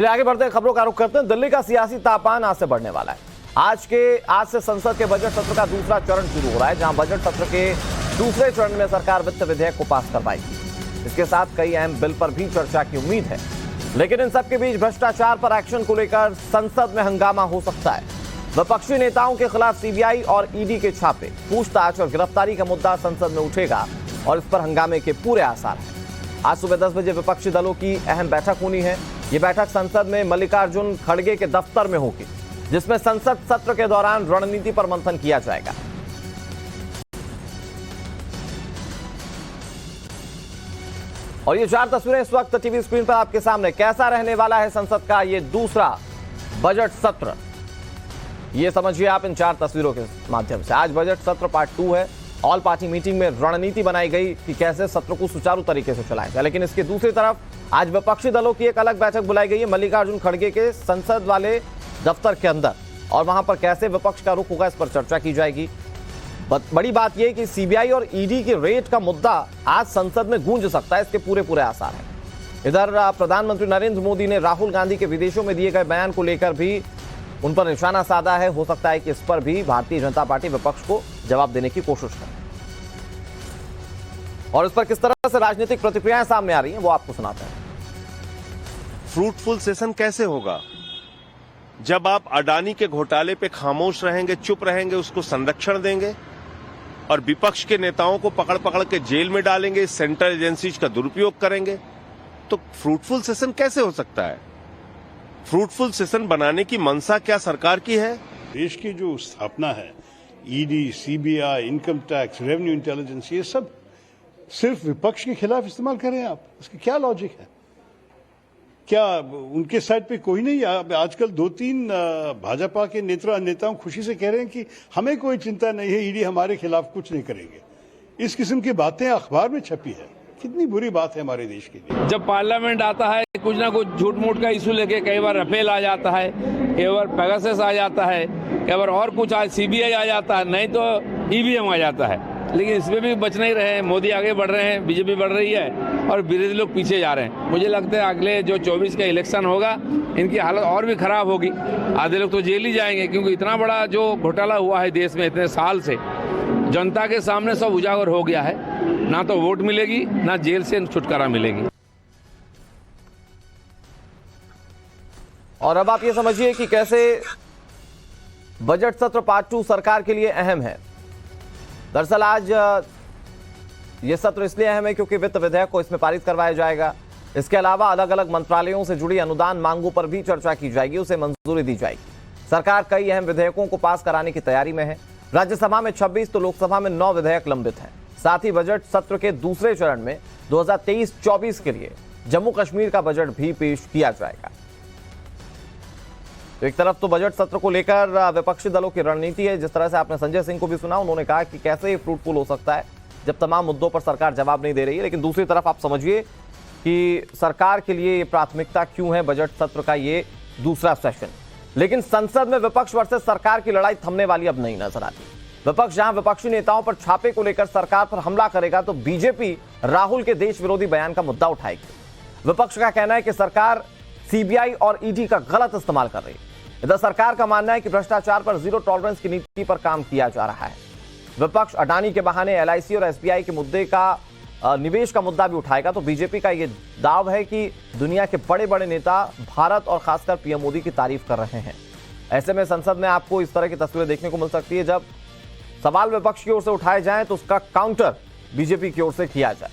चलिए आगे बढ़ते हैं, खबरों का रुख करते हैं। दिल्ली का सियासी तापमान आज से बढ़ने वाला है। आज से संसद के बजट सत्र का दूसरा चरण शुरू हो रहा है, जहां बजट सत्र के दूसरे चरण में सरकार वित्त विधेयक को पास करवाएगी। इसके साथ कई अहम बिल पर भी चर्चा की उम्मीद है, लेकिन इन सबके बीच भ्रष्टाचार पर एक्शन को लेकर संसद में हंगामा हो सकता है। विपक्षी नेताओं के खिलाफ सीबीआई और ईडी के छापे, पूछताछ और गिरफ्तारी का मुद्दा संसद में उठेगा और इस पर हंगामे के पूरे आसार हैं। आज सुबह 10 बजे विपक्षी दलों की अहम बैठक होनी है। ये बैठक संसद में मल्लिकार्जुन खड़गे के दफ्तर में होगी, जिसमें संसद सत्र के दौरान रणनीति पर मंथन किया जाएगा। और ये 4 तस्वीरें इस वक्त टीवी स्क्रीन पर आपके सामने। कैसा रहने वाला है संसद का ये दूसरा बजट सत्र, ये समझिए आप इन 4 तस्वीरों के माध्यम से। आज बजट सत्र पार्ट 2 है। ऑल पार्टी मीटिंग में रणनीति बनाई गई कि कैसे सत्र को सुचारू तरीके से चलाया जाए, लेकिन इसकी दूसरी तरफ आज विपक्षी दलों की एक अलग बैठक बुलाई गई है मल्लिकार्जुन खड़गे के संसद वाले दफ्तर के अंदर, और वहां पर कैसे विपक्ष का रुख होगा इस पर चर्चा की जाएगी। बड़ी बात यह कि सीबीआई और ईडी के रेट का मुद्दा आज संसद में गूंज सकता है, इसके पूरे आसार हैं। इधर प्रधानमंत्री नरेंद्र मोदी ने राहुल गांधी के विदेशों में दिए गए बयान को लेकर भी उन पर निशाना साधा है। हो सकता है कि इस पर भी भारतीय जनता पार्टी विपक्ष को जवाब देने की कोशिश करे, और इस पर किस तरह से राजनीतिक प्रतिक्रियाएं सामने आ रही हैं वो आपको सुनाते हैं। फ्रूटफुल सेशन कैसे होगा जब आप अडानी के घोटाले पे खामोश रहेंगे, चुप रहेंगे, उसको संरक्षण देंगे और विपक्ष के नेताओं को पकड़ पकड़ के जेल में डालेंगे, सेंट्रल एजेंसीज का दुरुपयोग करेंगे, तो फ्रूटफुल सेशन कैसे हो सकता है? फ्रूटफुल सेशन बनाने की मंशा क्या सरकार की है? देश की जो स्थापना है, ED, CBI, income tax, revenue intelligence, ये सब सिर्फ विपक्ष के खिलाफ इस्तेमाल करें आप, इसका क्या लॉजिक है? क्या उनके साइड पे कोई नहीं? आजकल 2-3 भाजपा के नेताओं खुशी से कह रहे हैं कि हमें कोई चिंता नहीं है, ईडी हमारे खिलाफ कुछ नहीं करेंगे। इस किस्म की बातें अखबार में छपी है, कितनी बुरी बात है हमारे देश के लिए। जब पार्लियामेंट आता है कुछ ना कुछ झूठ मूठ का इशू लेके, कई बार रफेल आ जाता है, कई बार पेगासस आ जाता है, कई बार और कुछ सीबीआई आ जाता है, नहीं तो ईवीएम आ जाता है। लेकिन इसमें भी बच नहीं रहे हैं। मोदी आगे बढ़ रहे हैं, बीजेपी बढ़ रही है और विरोधी लोग पीछे जा रहे हैं। मुझे लगता है अगले जो 24 का इलेक्शन होगा, इनकी हालत और भी खराब होगी। आधे लोग तो जेल ही जाएंगे, क्योंकि इतना बड़ा जो घोटाला हुआ है देश में इतने साल से, जनता के सामने सब उजागर हो गया है। ना तो वोट मिलेगी, ना जेल से छुटकारा मिलेगी। और अब आप ये समझिए कि कैसे बजट सत्र पार्ट 2 सरकार के लिए अहम है। दरअसल आज ये सत्र इसलिए अहम है क्योंकि वित्त विधेयक को इसमें पारित करवाया जाएगा। इसके अलावा अलग अलग मंत्रालयों से जुड़ी अनुदान मांगों पर भी चर्चा की जाएगी, उसे मंजूरी दी जाएगी। सरकार कई अहम विधेयकों को पास कराने की तैयारी में है। राज्यसभा में 26 तो लोकसभा में 9 विधेयक लंबित हैं। साथ ही बजट सत्र के दूसरे चरण में 2023-24 के लिए जम्मू कश्मीर का बजट भी पेश किया जाएगा। तो एक तरफ तो बजट सत्र को लेकर विपक्षी दलों की रणनीति है, जिस तरह से आपने संजय सिंह को भी सुना, उन्होंने कहा कि कैसे ये फ्रूटफुल हो सकता है जब तमाम मुद्दों पर सरकार जवाब नहीं दे रही है। लेकिन दूसरी तरफ आप समझिए कि सरकार के लिए ये प्राथमिकता क्यों है बजट सत्र का ये दूसरा सेशन। लेकिन संसद में विपक्ष वर्सेस सरकार की लड़ाई थमने वाली अब नहीं नजर आती। विपक्ष जहां विपक्षी नेताओं पर छापे को लेकर सरकार पर हमला करेगा, तो बीजेपी राहुल के देश विरोधी बयान का मुद्दा उठाएगी। विपक्ष का कहना है कि सरकार सीबीआई और ईडी का गलत इस्तेमाल कर रही है। इधर सरकार का मानना है कि भ्रष्टाचार पर जीरो टॉलरेंस की नीति पर काम किया जा रहा है। विपक्ष अडानी के बहाने एलआईसी और एसबीआई के मुद्दे का निवेश का मुद्दा भी उठाएगा। तो बीजेपी का यह दाव है कि दुनिया के बड़े बड़े नेता भारत और खासकर पीएम मोदी की तारीफ कर रहे हैं। ऐसे में संसद में आपको इस तरह की तस्वीरें देखने को मिल सकती है। जब सवाल विपक्ष की ओर से उठाए जाएं तो उसका काउंटर बीजेपी की ओर से किया जाए।